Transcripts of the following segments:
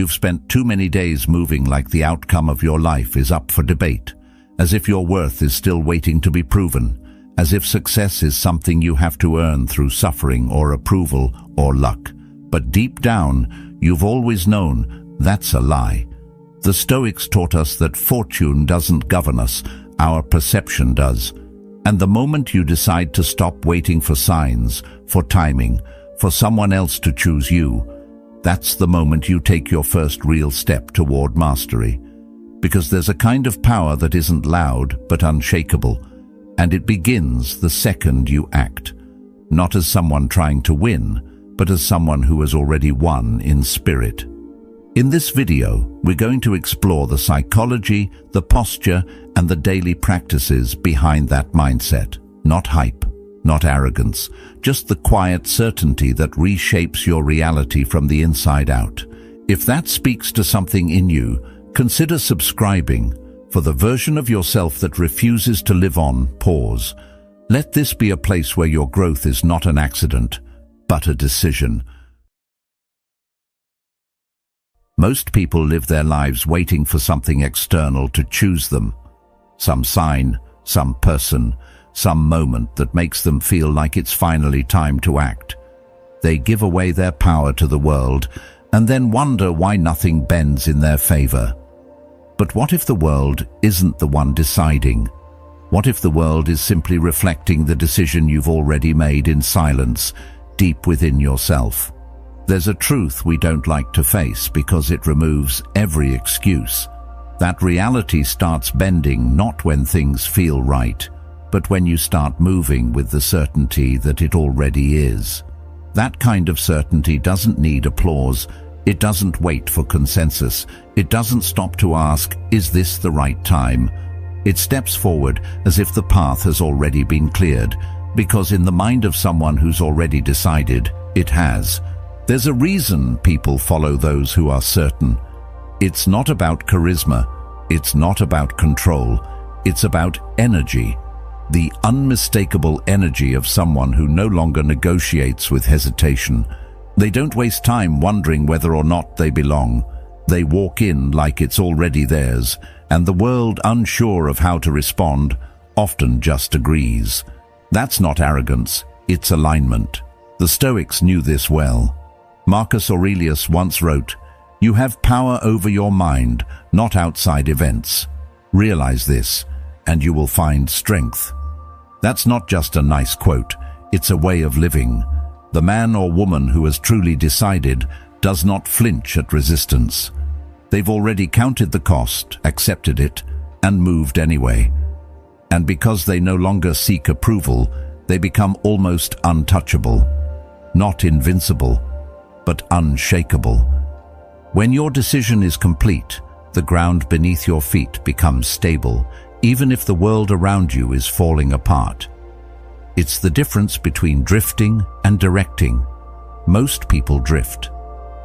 You've spent too many days moving like the outcome of your life is up for debate, as if your worth is still waiting to be proven, as if success is something you have to earn through suffering or approval or luck. But deep down, you've always known that's a lie. The Stoics taught us that fortune doesn't govern us, our perception does. And the moment you decide to stop waiting for signs, for timing, for someone else to choose you, that's the moment you take your first real step toward mastery. Because there's a kind of power that isn't loud but unshakable, and it begins the second you act, not as someone trying to win, but as someone who has already won in spirit. In this video, we're going to explore the psychology, the posture, and the daily practices behind that mindset. Not hype, not arrogance, just the quiet certainty that reshapes your reality from the inside out. If that speaks to something in you, consider subscribing. For the version of yourself that refuses to live on, pause. Let this be a place where your growth is not an accident, but a decision. Most people live their lives waiting for something external to choose them. Some sign, some person, some moment that makes them feel like it's finally time to act. They give away their power to the world and then wonder why nothing bends in their favor. But what if the world isn't the one deciding? What if the world is simply reflecting the decision you've already made in silence, deep within yourself? There's a truth we don't like to face because it removes every excuse. That reality starts bending not when things feel right, but when you start moving with the certainty that it already is. That kind of certainty doesn't need applause. It doesn't wait for consensus. It doesn't stop to ask, is this the right time? It steps forward as if the path has already been cleared, because in the mind of someone who's already decided, it has. There's a reason people follow those who are certain. It's not about charisma. It's not about control. It's about energy. The unmistakable energy of someone who no longer negotiates with hesitation. They don't waste time wondering whether or not they belong. They walk in like it's already theirs, and the world, unsure of how to respond, often just agrees. That's not arrogance, it's alignment. The Stoics knew this well. Marcus Aurelius once wrote, "You have power over your mind, not outside events. Realize this, and you will find strength." That's not just a nice quote, it's a way of living. The man or woman who has truly decided does not flinch at resistance. They've already counted the cost, accepted it, and moved anyway. And because they no longer seek approval, they become almost untouchable. Not invincible, but unshakable. When your decision is complete, the ground beneath your feet becomes stable, even if the world around you is falling apart. It's the difference between drifting and directing. Most people drift.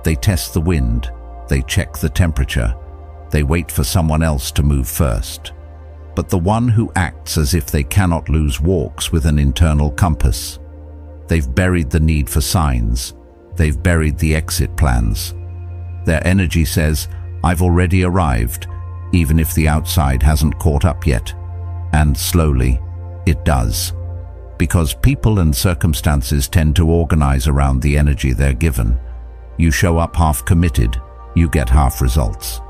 They test the wind, they check the temperature, they wait for someone else to move first. But the one who acts as if they cannot lose walks with an internal compass. They've buried the need for signs. They've buried the exit plans. Their energy says, I've already arrived, even if the outside hasn't caught up yet. And slowly, it does. Because people and circumstances tend to organize around the energy they're given. You show up half committed, you get half results.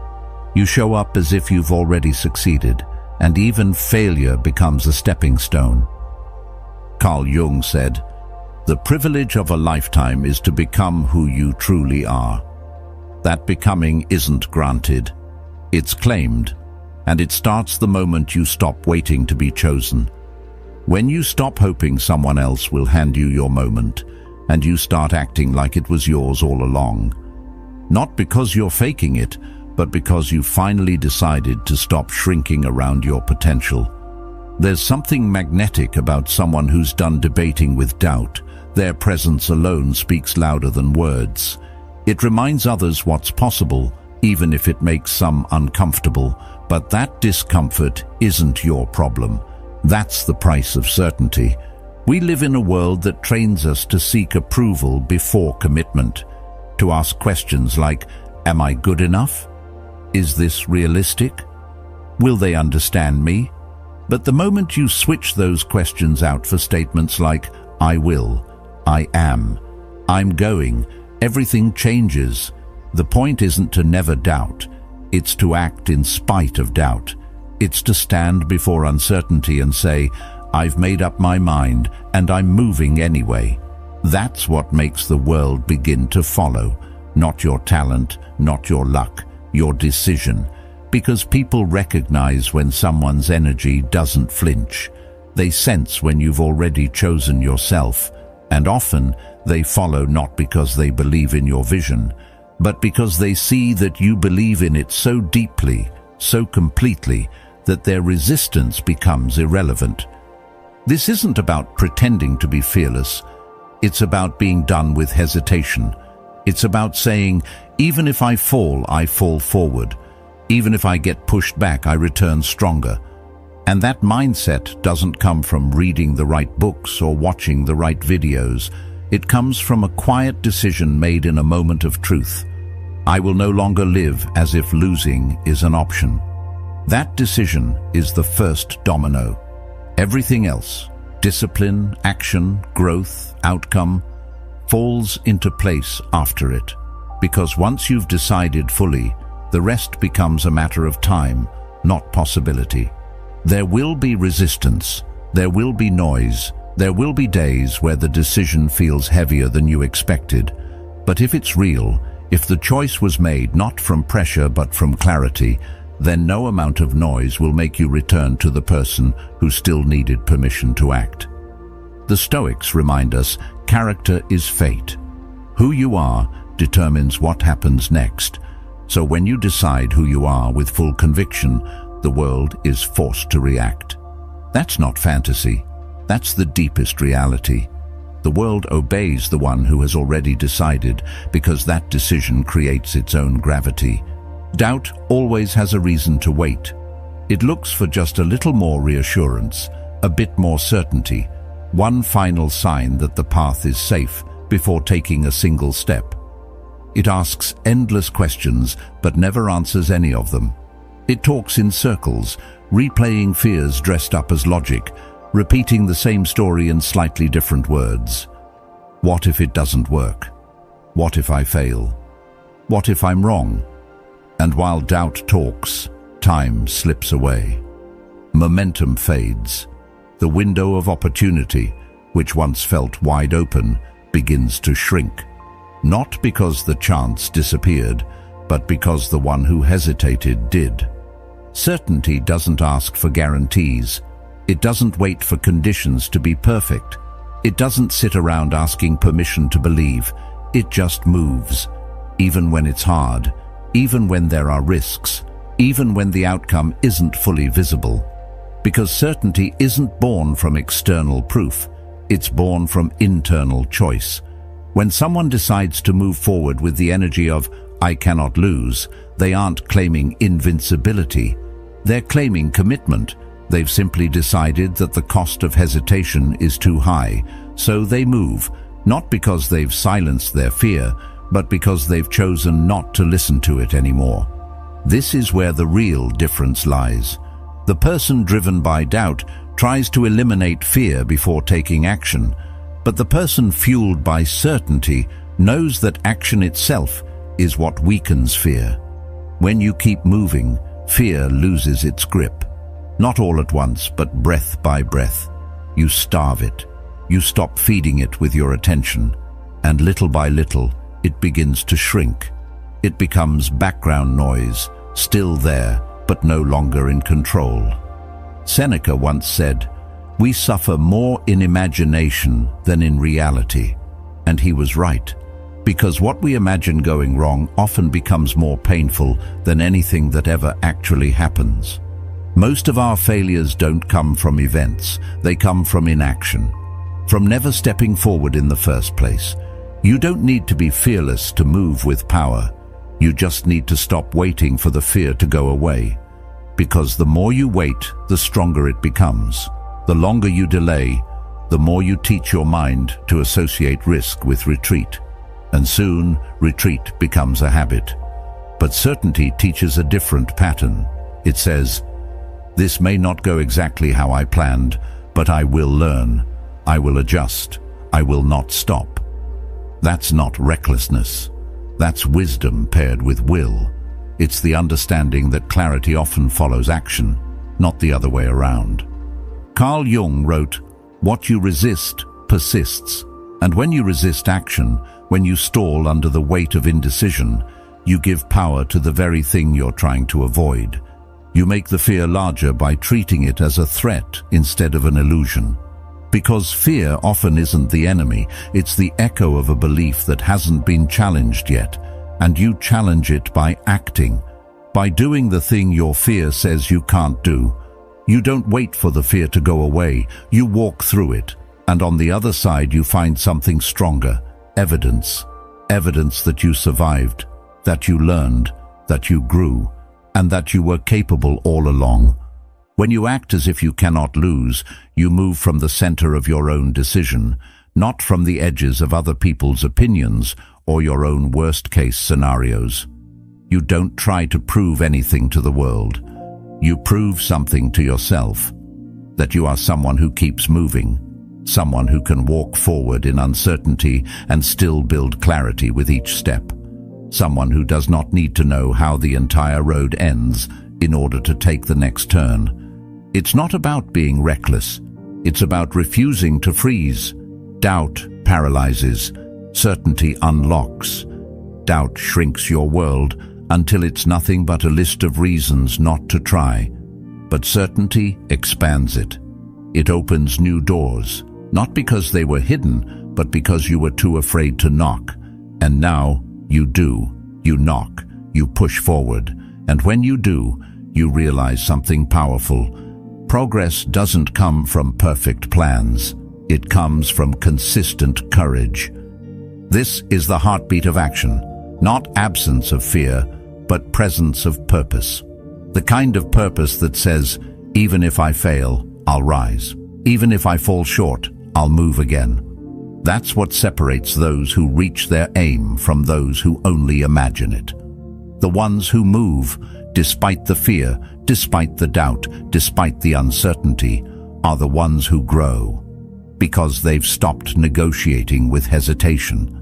You show up as if you've already succeeded, and even failure becomes a stepping stone. Carl Jung said, "The privilege of a lifetime is to become who you truly are." That becoming isn't granted. It's claimed, and it starts the moment you stop waiting to be chosen. When you stop hoping someone else will hand you your moment, and you start acting like it was yours all along. Not because you're faking it, but because you finally decided to stop shrinking around your potential. There's something magnetic about someone who's done debating with doubt. Their presence alone speaks louder than words. It reminds others what's possible, even if it makes some uncomfortable. But that discomfort isn't your problem. That's the price of certainty. We live in a world that trains us to seek approval before commitment, to ask questions like, Am I good enough? Is this realistic? Will they understand me? But the moment you switch those questions out for statements like, I will, I am, I'm going, everything changes. The point isn't to never doubt. It's to act in spite of doubt. It's to stand before uncertainty and say, I've made up my mind and I'm moving anyway. That's what makes the world begin to follow. Not your talent, not your luck, your decision. Because people recognize when someone's energy doesn't flinch. They sense when you've already chosen yourself. And often they follow not because they believe in your vision, but because they see that you believe in it so deeply, so completely, that their resistance becomes irrelevant. This isn't about pretending to be fearless. It's about being done with hesitation. It's about saying, even if I fall forward. Even if I get pushed back, I return stronger. And that mindset doesn't come from reading the right books or watching the right videos. It comes from a quiet decision made in a moment of truth. I will no longer live as if losing is an option. That decision is the first domino. Everything else, discipline, action, growth, outcome, falls into place after it. Because once you've decided fully, the rest becomes a matter of time, not possibility. There will be resistance, there will be noise, there will be days where the decision feels heavier than you expected. But if it's real, if the choice was made not from pressure but from clarity, then no amount of noise will make you return to the person who still needed permission to act. The Stoics remind us, character is fate. Who you are determines what happens next. So when you decide who you are with full conviction, the world is forced to react. That's not fantasy. That's the deepest reality. The world obeys the one who has already decided, because that decision creates its own gravity. Doubt always has a reason to wait. It looks for just a little more reassurance, a bit more certainty, one final sign that the path is safe before taking a single step. It asks endless questions but never answers any of them. It talks in circles, replaying fears dressed up as logic, repeating the same story in slightly different words. What if it doesn't work? What if I fail? What if I'm wrong? And while doubt talks, time slips away. Momentum fades. The window of opportunity, which once felt wide open, begins to shrink. Not because the chance disappeared, but because the one who hesitated did. Certainty doesn't ask for guarantees. It doesn't wait for conditions to be perfect. It doesn't sit around asking permission to believe. It just moves, even when it's hard, even when there are risks, even when the outcome isn't fully visible. Because certainty isn't born from external proof. It's born from internal choice. When someone decides to move forward with the energy of, I cannot lose, they aren't claiming invincibility. They're claiming commitment. They've simply decided that the cost of hesitation is too high, so they move, not because they've silenced their fear, but because they've chosen not to listen to it anymore. This is where the real difference lies. The person driven by doubt tries to eliminate fear before taking action, but the person fueled by certainty knows that action itself is what weakens fear. When you keep moving, fear loses its grip. Not all at once, but breath by breath. You starve it. You stop feeding it with your attention, and little by little, it begins to shrink. It becomes background noise, still there, but no longer in control. Seneca once said, "We suffer more in imagination than in reality." And he was right, because what we imagine going wrong often becomes more painful than anything that ever actually happens. Most of our failures don't come from events, they come from inaction, from never stepping forward in the first place. You don't need to be fearless to move with power. You just need to stop waiting for the fear to go away. Because the more you wait, the stronger it becomes. The longer you delay, the more you teach your mind to associate risk with retreat. And soon, retreat becomes a habit. But certainty teaches a different pattern. It says, "This may not go exactly how I planned, but I will learn. I will adjust. I will not stop." That's not recklessness. That's wisdom paired with will. It's the understanding that clarity often follows action, not the other way around. Carl Jung wrote, "What you resist persists." And when you resist action, when you stall under the weight of indecision, you give power to the very thing you're trying to avoid. You make the fear larger by treating it as a threat instead of an illusion. Because fear often isn't the enemy, it's the echo of a belief that hasn't been challenged yet, and you challenge it by acting, by doing the thing your fear says you can't do. You don't wait for the fear to go away, you walk through it, and on the other side you find something stronger, evidence. Evidence that you survived, that you learned, that you grew, and that you were capable all along. When you act as if you cannot lose, you move from the center of your own decision, not from the edges of other people's opinions or your own worst-case scenarios. You don't try to prove anything to the world. You prove something to yourself, that you are someone who keeps moving, someone who can walk forward in uncertainty and still build clarity with each step, someone who does not need to know how the entire road ends in order to take the next turn. It's not about being reckless. It's about refusing to freeze. Doubt paralyzes. Certainty unlocks. Doubt shrinks your world until it's nothing but a list of reasons not to try. But certainty expands it. It opens new doors, not because they were hidden, but because you were too afraid to knock. And now you do. You knock. You push forward. And when you do, you realize something powerful. Progress doesn't come from perfect plans. It comes from consistent courage. This is the heartbeat of action, not absence of fear, but presence of purpose. The kind of purpose that says, even if I fail, I'll rise. Even if I fall short, I'll move again. That's what separates those who reach their aim from those who only imagine it. The ones who move, despite the fear, despite the doubt, despite the uncertainty, are the ones who grow. Because they've stopped negotiating with hesitation.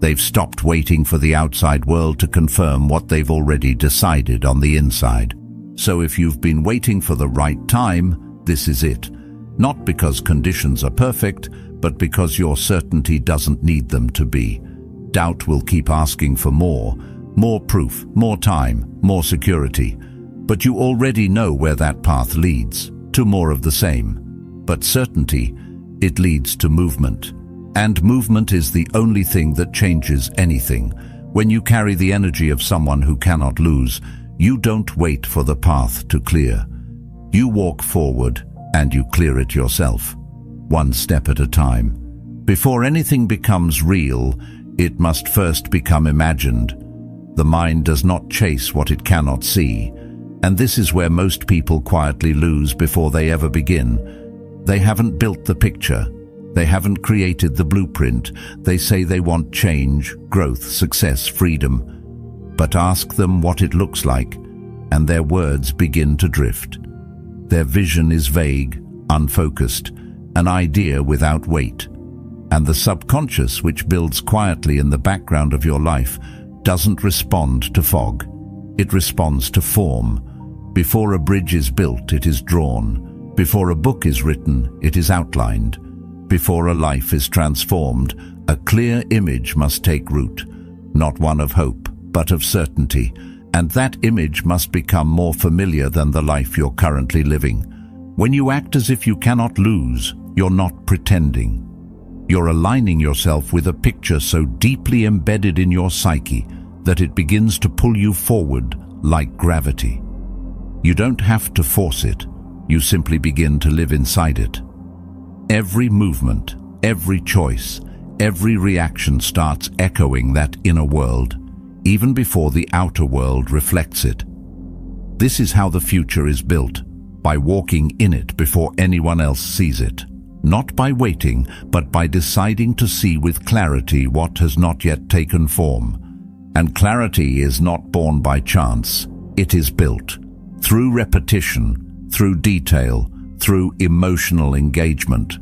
They've stopped waiting for the outside world to confirm what they've already decided on the inside. So if you've been waiting for the right time, this is it. Not because conditions are perfect, but because your certainty doesn't need them to be. Doubt will keep asking for more proof, more time, more security. But you already know where that path leads, to more of the same. But certainty, it leads to movement. And movement is the only thing that changes anything. When you carry the energy of someone who cannot lose, you don't wait for the path to clear. You walk forward and you clear it yourself, one step at a time. Before anything becomes real, it must first become imagined. The mind does not chase what it cannot see, and this is where most people quietly lose before they ever begin. They haven't built the picture. They haven't created the blueprint. They say they want change, growth, success, freedom. But ask them what it looks like, and their words begin to drift. Their vision is vague, unfocused, an idea without weight. And the subconscious, which builds quietly in the background of your life, doesn't respond to fog. It responds to form. Before a bridge is built, it is drawn. Before a book is written, it is outlined. Before a life is transformed, a clear image must take root, not one of hope, but of certainty, and that image must become more familiar than the life you're currently living. When you act as if you cannot lose, you're not pretending. You're aligning yourself with a picture so deeply embedded in your psyche that it begins to pull you forward like gravity. You don't have to force it, you simply begin to live inside it. Every movement, every choice, every reaction starts echoing that inner world, even before the outer world reflects it. This is how the future is built, by walking in it before anyone else sees it. Not by waiting, but by deciding to see with clarity what has not yet taken form. And clarity is not born by chance. It is built through repetition, through detail, through emotional engagement.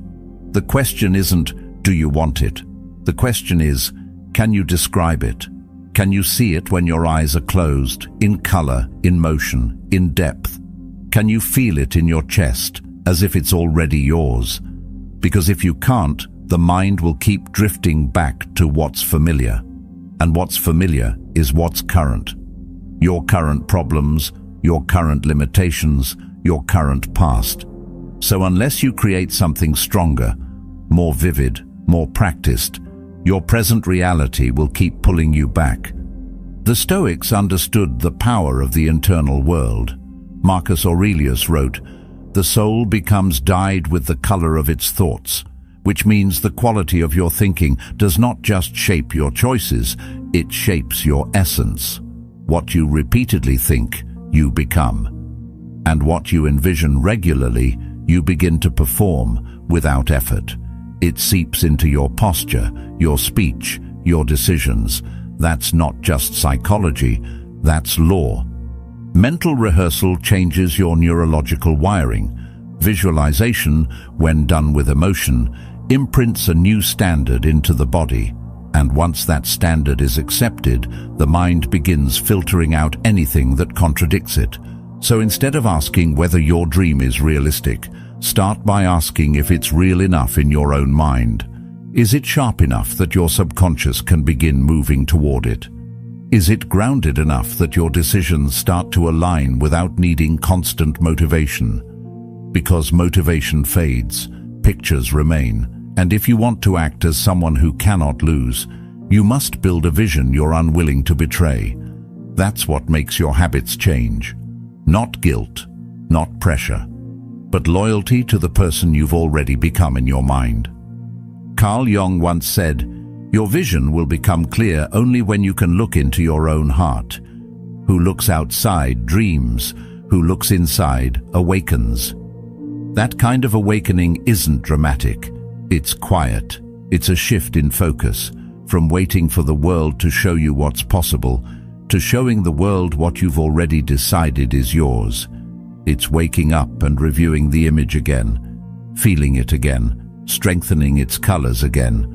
The question isn't, do you want it? The question is, can you describe it? Can you see it when your eyes are closed, in color, in motion, in depth? Can you feel it in your chest, as if it's already yours? Because if you can't, the mind will keep drifting back to what's familiar. And what's familiar is what's current. Your current problems, your current limitations, your current past. So unless you create something stronger, more vivid, more practiced, your present reality will keep pulling you back. The Stoics understood the power of the internal world. Marcus Aurelius wrote, "The soul becomes dyed with the color of its thoughts," which means the quality of your thinking does not just shape your choices, it shapes your essence. What you repeatedly think, you become. And what you envision regularly, you begin to perform without effort. It seeps into your posture, your speech, your decisions. That's not just psychology, that's law. Mental rehearsal changes your neurological wiring. Visualization, when done with emotion, imprints a new standard into the body. And once that standard is accepted, the mind begins filtering out anything that contradicts it. So instead of asking whether your dream is realistic, start by asking if it's real enough in your own mind. Is it sharp enough that your subconscious can begin moving toward it? Is it grounded enough that your decisions start to align without needing constant motivation? Because motivation fades, pictures remain, and if you want to act as someone who cannot lose, you must build a vision you're unwilling to betray. That's what makes your habits change. Not guilt, not pressure, but loyalty to the person you've already become in your mind. Carl Jung once said, "Your vision will become clear only when you can look into your own heart. Who looks outside dreams, who looks inside awakens." That kind of awakening isn't dramatic. It's quiet. It's a shift in focus, from waiting for the world to show you what's possible, to showing the world what you've already decided is yours. It's waking up and reviewing the image again, feeling it again, strengthening its colors again,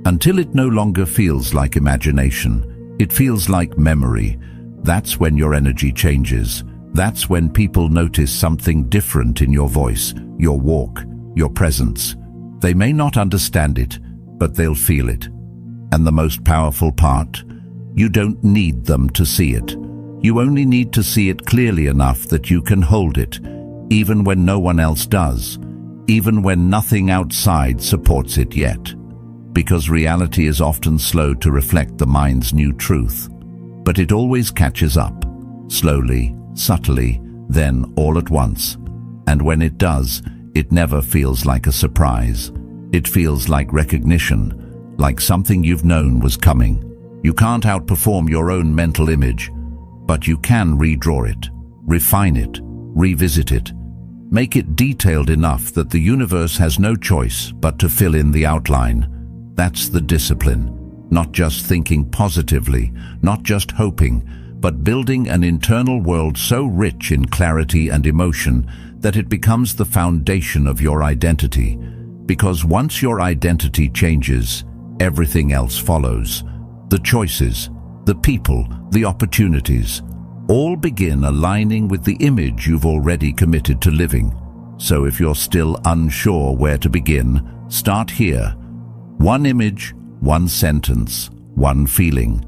until it no longer feels like imagination. It feels like memory. That's when your energy changes. That's when people notice something different in your voice, your walk, your presence. They may not understand it, but they'll feel it. And the most powerful part? You don't need them to see it. You only need to see it clearly enough that you can hold it, even when no one else does, even when nothing outside supports it yet. Because reality is often slow to reflect the mind's new truth. But it always catches up, slowly, subtly, then all at once. And when it does, it never feels like a surprise. It feels like recognition, like something you've known was coming. You can't outperform your own mental image, but you can redraw it, refine it, revisit it. Make it detailed enough that the universe has no choice but to fill in the outline. That's the discipline. Not just thinking positively, not just hoping, but building an internal world so rich in clarity and emotion that it becomes the foundation of your identity. Because once your identity changes, everything else follows. The choices, the people, the opportunities, all begin aligning with the image you've already committed to living. So if you're still unsure where to begin, start here. One image, one sentence, one feeling.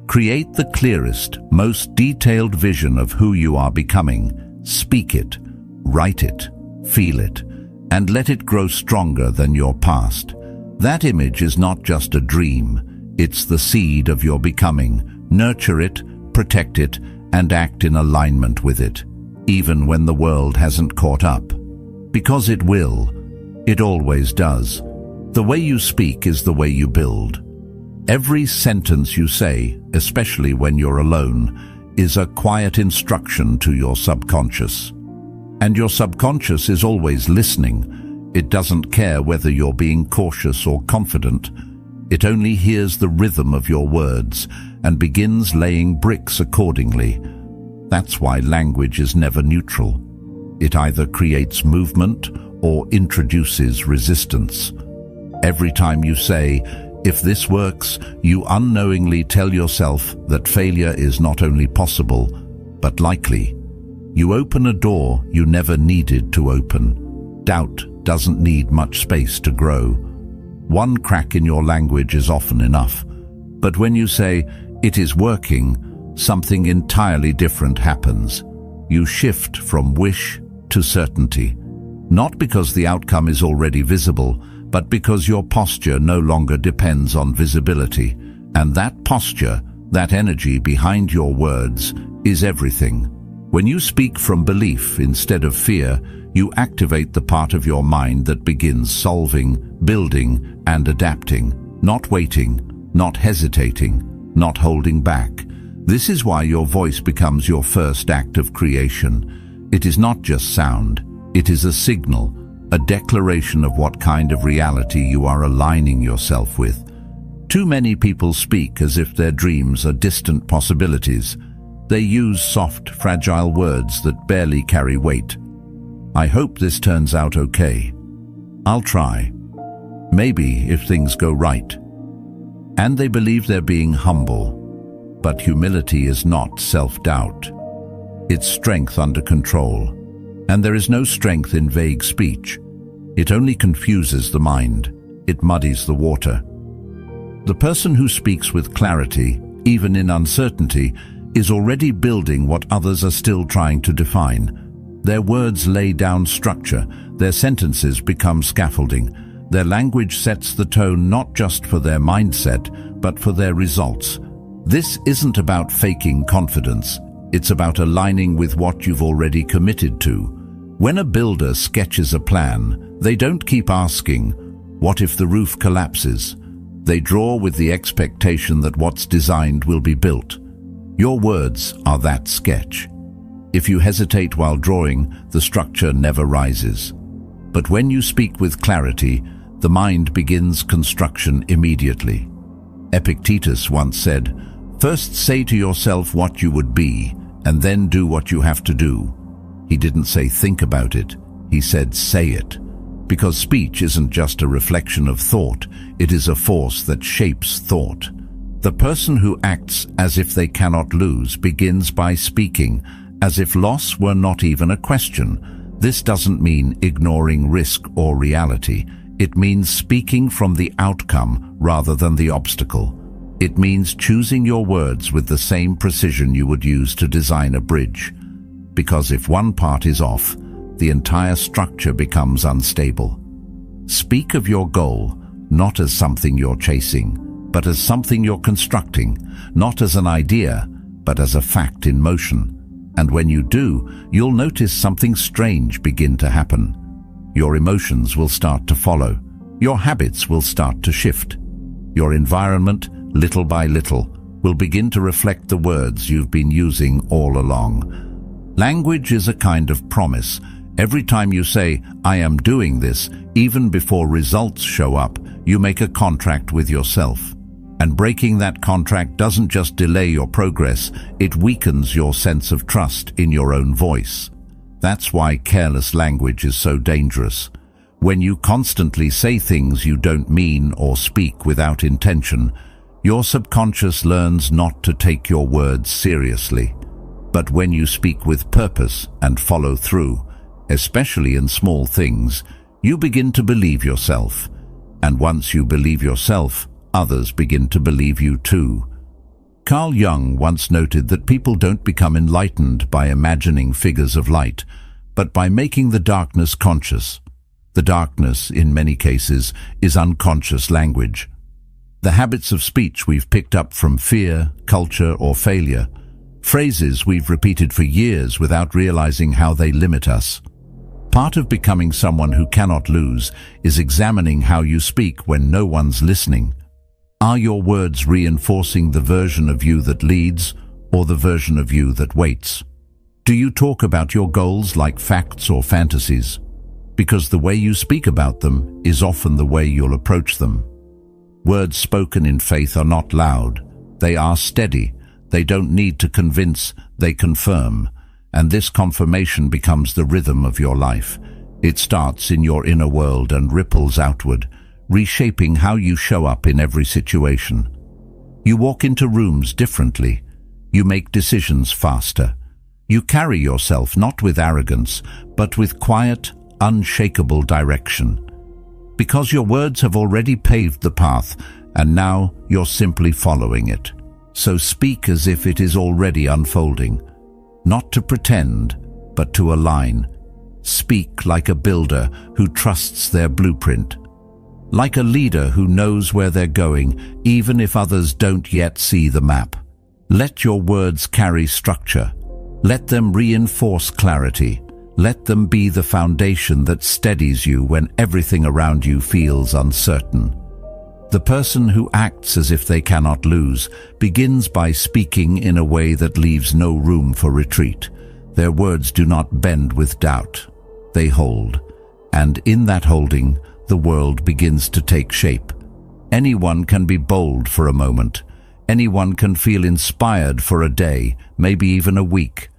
Create the clearest, most detailed vision of who you are becoming. Speak it, write it, feel it, and let it grow stronger than your past. That image is not just a dream, it's the seed of your becoming. Nurture it, protect it, and act in alignment with it, even when the world hasn't caught up. Because it will. It always does. The way you speak is the way you build. Every sentence you say, especially when you're alone, is a quiet instruction to your subconscious. And your subconscious is always listening. It doesn't care whether you're being cautious or confident. It only hears the rhythm of your words, and begins laying bricks accordingly. That's why language is never neutral. It either creates movement or introduces resistance. Every time you say, "If this works," you unknowingly tell yourself that failure is not only possible, but likely. You open a door you never needed to open. Doubt doesn't need much space to grow. One crack in your language is often enough. But when you say, "It is working," something entirely different happens. You shift from wish to certainty. Not because the outcome is already visible, but because your posture no longer depends on visibility. And that posture, that energy behind your words, is everything. When you speak from belief instead of fear, you activate the part of your mind that begins solving, building, and adapting, not waiting, not hesitating, not holding back. This is why your voice becomes your first act of creation. It is not just sound, it is a signal, a declaration of what kind of reality you are aligning yourself with. Too many people speak as if their dreams are distant possibilities. They use soft, fragile words that barely carry weight. "I hope this turns out okay. I'll try. Maybe if things go right." And they believe they're being humble. But humility is not self-doubt. It's strength under control. And there is no strength in vague speech. It only confuses the mind. It muddies the water. The person who speaks with clarity, even in uncertainty, is already building what others are still trying to define. Their words lay down structure, their sentences become scaffolding, their language sets the tone not just for their mindset, but for their results. This isn't about faking confidence, it's about aligning with what you've already committed to. When a builder sketches a plan, they don't keep asking, "What if the roof collapses?" They draw with the expectation that what's designed will be built. Your words are that sketch. If you hesitate while drawing, the structure never rises. But when you speak with clarity, the mind begins construction immediately. Epictetus once said, "First say to yourself what you would be, and then do what you have to do." He didn't say think about it, he said say it. Because speech isn't just a reflection of thought, it is a force that shapes thought. The person who acts as if they cannot lose begins by speaking as if loss were not even a question. This doesn't mean ignoring risk or reality. It means speaking from the outcome rather than the obstacle. It means choosing your words with the same precision you would use to design a bridge. Because if one part is off, the entire structure becomes unstable. Speak of your goal, not as something you're chasing, but as something you're constructing, not as an idea, but as a fact in motion. And when you do, you'll notice something strange begin to happen. Your emotions will start to follow. Your habits will start to shift. Your environment, little by little, will begin to reflect the words you've been using all along. Language is a kind of promise. Every time you say, "I am doing this," even before results show up, you make a contract with yourself. And breaking that contract doesn't just delay your progress, it weakens your sense of trust in your own voice. That's why careless language is so dangerous. When you constantly say things you don't mean or speak without intention, your subconscious learns not to take your words seriously. But when you speak with purpose and follow through, especially in small things, you begin to believe yourself. And once you believe yourself, others begin to believe you too. Carl Jung once noted that people don't become enlightened by imagining figures of light, but by making the darkness conscious. The darkness, in many cases, is unconscious language. The habits of speech we've picked up from fear, culture, or failure. Phrases we've repeated for years without realizing how they limit us. Part of becoming someone who cannot lose is examining how you speak when no one's listening. Are your words reinforcing the version of you that leads or the version of you that waits? Do you talk about your goals like facts or fantasies? Because the way you speak about them is often the way you'll approach them. Words spoken in faith are not loud. They are steady. They don't need to convince, they confirm. And this confirmation becomes the rhythm of your life. It starts in your inner world and ripples outward, reshaping how you show up in every situation. You walk into rooms differently. You make decisions faster. You carry yourself not with arrogance, but with quiet, unshakable direction. Because your words have already paved the path, and now you're simply following it. So speak as if it is already unfolding. Not to pretend, but to align. Speak like a builder who trusts their blueprint. Like a leader who knows where they're going, even if others don't yet see the map. Let your words carry structure. Let them reinforce clarity. Let them be the foundation that steadies you when everything around you feels uncertain. The person who acts as if they cannot lose begins by speaking in a way that leaves no room for retreat. Their words do not bend with doubt. They hold. And in that holding, the world begins to take shape. Anyone can be bold for a moment. Anyone can feel inspired for a day, maybe even a week.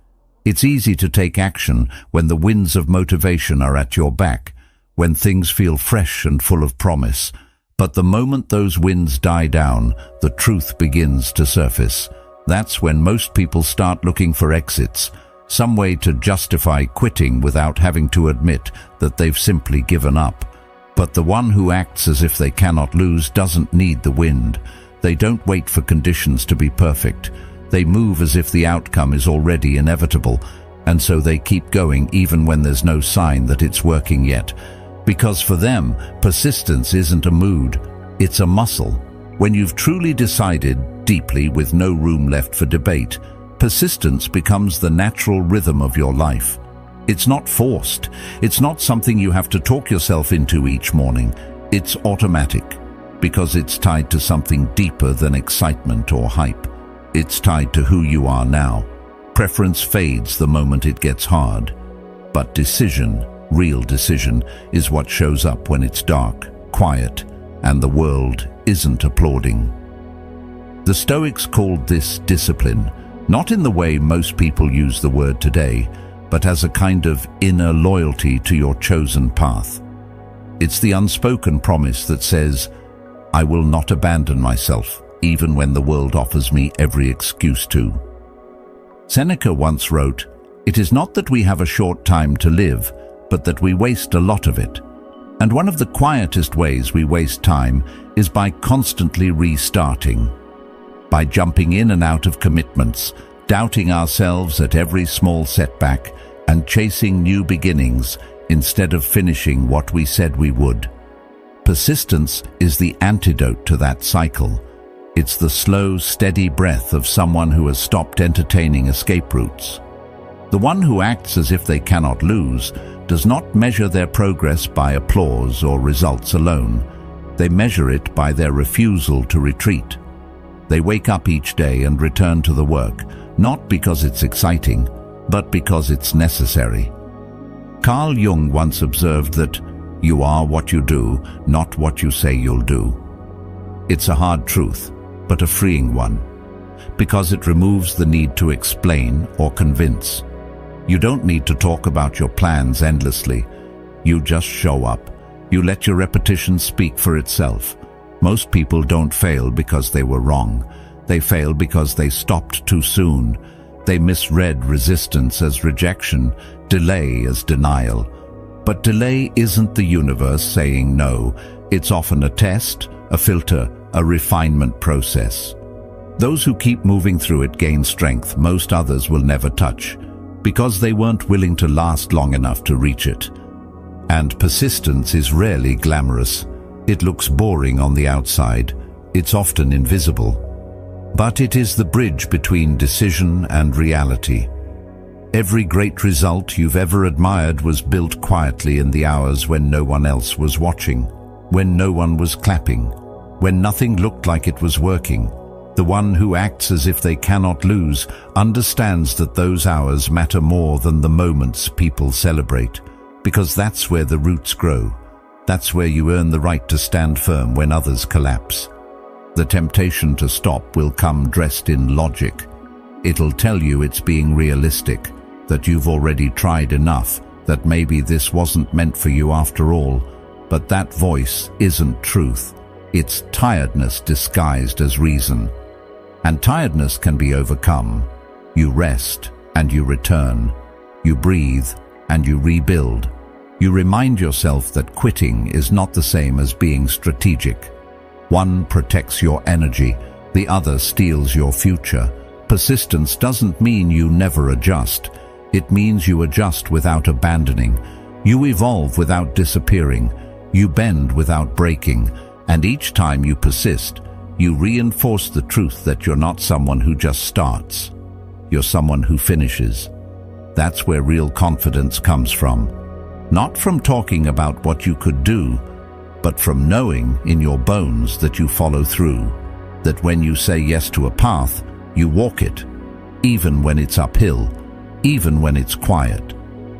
It's easy to take action when the winds of motivation are at your back, when things feel fresh and full of promise. But the moment those winds die down, the truth begins to surface. That's when most people start looking for exits, some way to justify quitting without having to admit that they've simply given up. But the one who acts as if they cannot lose doesn't need the wind. They don't wait for conditions to be perfect. They move as if the outcome is already inevitable, and so they keep going even when there's no sign that it's working yet. Because for them, persistence isn't a mood, it's a muscle. When you've truly decided deeply with no room left for debate, persistence becomes the natural rhythm of your life. It's not forced. It's not something you have to talk yourself into each morning. It's automatic, because it's tied to something deeper than excitement or hype. It's tied to who you are now. Preference fades the moment it gets hard. But decision, real decision, is what shows up when it's dark, quiet, and the world isn't applauding. The Stoics called this discipline, not in the way most people use the word today, but as a kind of inner loyalty to your chosen path. It's the unspoken promise that says, I will not abandon myself, even when the world offers me every excuse to. Seneca once wrote, "It is not that we have a short time to live, but that we waste a lot of it." And one of the quietest ways we waste time is by constantly restarting. By jumping in and out of commitments, doubting ourselves at every small setback, and chasing new beginnings instead of finishing what we said we would. Persistence is the antidote to that cycle. It's the slow, steady breath of someone who has stopped entertaining escape routes. The one who acts as if they cannot lose does not measure their progress by applause or results alone. They measure it by their refusal to retreat. They wake up each day and return to the work, not because it's exciting, but because it's necessary. Carl Jung once observed that you are what you do, not what you say you'll do. It's a hard truth, but a freeing one, because it removes the need to explain or convince. You don't need to talk about your plans endlessly. You just show up. You let your repetition speak for itself. Most people don't fail because they were wrong. They fail because they stopped too soon. They misread resistance as rejection, delay as denial. But delay isn't the universe saying no. It's often a test, a filter, a refinement process. Those who keep moving through it gain strength most others will never touch, because they weren't willing to last long enough to reach it. And persistence is rarely glamorous. It looks boring on the outside. It's often invisible. But it is the bridge between decision and reality. Every great result you've ever admired was built quietly in the hours when no one else was watching, when no one was clapping, when nothing looked like it was working. The one who acts as if they cannot lose understands that those hours matter more than the moments people celebrate, because that's where the roots grow. That's where you earn the right to stand firm when others collapse. The temptation to stop will come dressed in logic. It'll tell you it's being realistic, that you've already tried enough, that maybe this wasn't meant for you after all. But that voice isn't truth. It's tiredness disguised as reason. And tiredness can be overcome. You rest and you return. You breathe and you rebuild. You remind yourself that quitting is not the same as being strategic. One protects your energy, the other steals your future. Persistence doesn't mean you never adjust. It means you adjust without abandoning. You evolve without disappearing. You bend without breaking. And each time you persist, you reinforce the truth that you're not someone who just starts. You're someone who finishes. That's where real confidence comes from. Not from talking about what you could do, but from knowing in your bones that you follow through. That when you say yes to a path, you walk it. Even when it's uphill, even when it's quiet,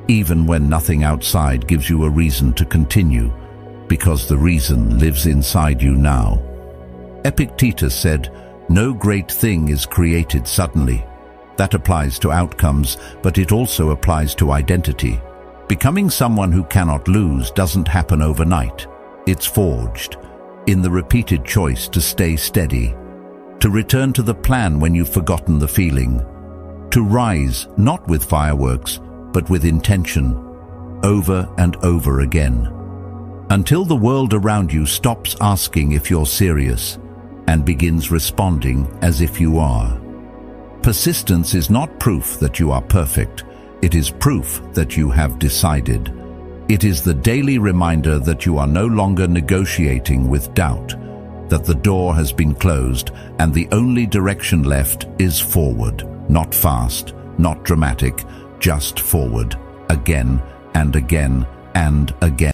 even when nothing outside gives you a reason to continue, because the reason lives inside you now. Epictetus said, "No great thing is created suddenly." That applies to outcomes, but it also applies to identity. Becoming someone who cannot lose doesn't happen overnight. It's forged in the repeated choice to stay steady, to return to the plan when you've forgotten the feeling, to rise not with fireworks, but with intention, over and over again, until the world around you stops asking if you're serious and begins responding as if you are. Persistence is not proof that you are perfect. It is proof that you have decided. It is the daily reminder that you are no longer negotiating with doubt, that the door has been closed and the only direction left is forward. Not fast, not dramatic, just forward, again and again and again.